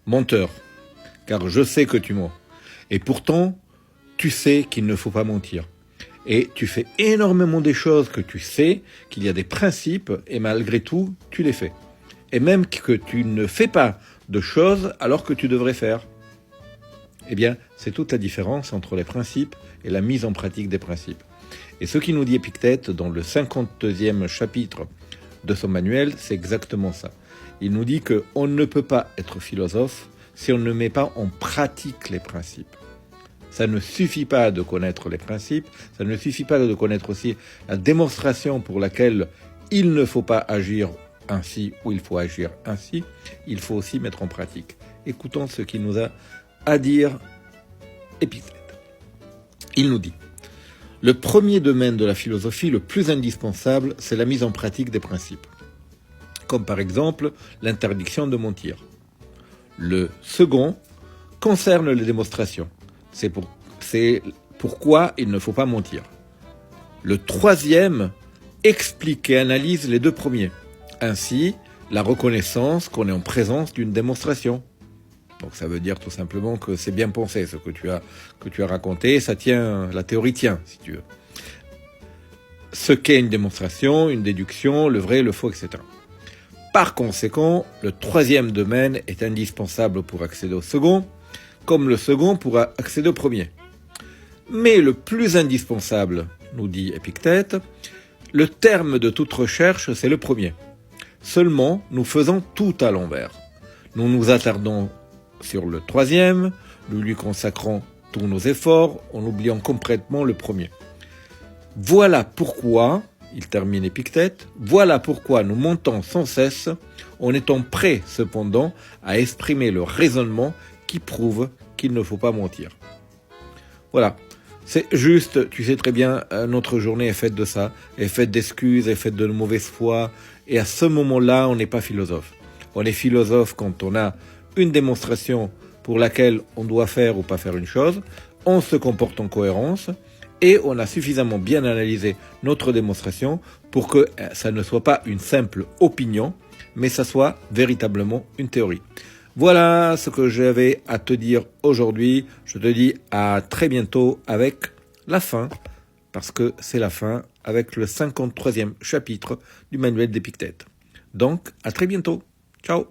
menteur, car je sais que tu mens. Et pourtant, tu sais qu'il ne faut pas mentir. Et tu fais énormément des choses que tu sais, qu'il y a des principes, et malgré tout, tu les fais. Et même que tu ne fais pas de choses alors que tu devrais faire. Eh bien, c'est toute la différence entre les principes et la mise en pratique des principes. Et ce qui nous dit Épictète dans le 52e chapitre de son manuel, c'est exactement ça. Il nous dit qu'on ne peut pas être philosophe si on ne met pas en pratique les principes. Ça ne suffit pas de connaître les principes, ça ne suffit pas de connaître aussi la démonstration pour laquelle il ne faut pas agir ainsi ou il faut agir ainsi, il faut aussi mettre en pratique. Écoutons ce qu'il nous a à dire Épictète. Il nous dit: le premier domaine de la philosophie, le plus indispensable, c'est la mise en pratique des principes, comme par exemple l'interdiction de mentir. Le second concerne les démonstrations. C'est pourquoi il ne faut pas mentir. Le troisième explique et analyse les deux premiers. Ainsi, la reconnaissance qu'on est en présence d'une démonstration. Donc ça veut dire tout simplement que c'est bien pensé ce que tu as raconté, ça tient, la théorie tient, si tu veux. Ce qu'est une démonstration, une déduction, le vrai, le faux, etc. Par conséquent, le troisième domaine est indispensable pour accéder au second, comme le second pour accéder au premier. Mais le plus indispensable, nous dit Épictète, le terme de toute recherche, c'est le premier. Seulement, nous faisons tout à l'envers. Nous nous attardons sur le troisième, nous lui consacrons tous nos efforts, en oubliant complètement le premier. Voilà pourquoi, il termine Épictète, voilà pourquoi nous montons sans cesse, en étant prêts cependant à exprimer le raisonnement qui prouve qu'il ne faut pas mentir. Voilà. C'est juste, tu sais très bien, notre journée est faite de ça, est faite d'excuses, est faite de mauvaise foi, et à ce moment-là, on n'est pas philosophe. On est philosophe quand on a une démonstration pour laquelle on doit faire ou pas faire une chose, on se comporte en cohérence, et on a suffisamment bien analysé notre démonstration pour que ça ne soit pas une simple opinion, mais ça soit véritablement une théorie. Voilà ce que j'avais à te dire aujourd'hui. Je te dis à très bientôt avec la fin, parce que c'est la fin, avec le 53e chapitre du manuel d'Épictète. Donc, à très bientôt. Ciao.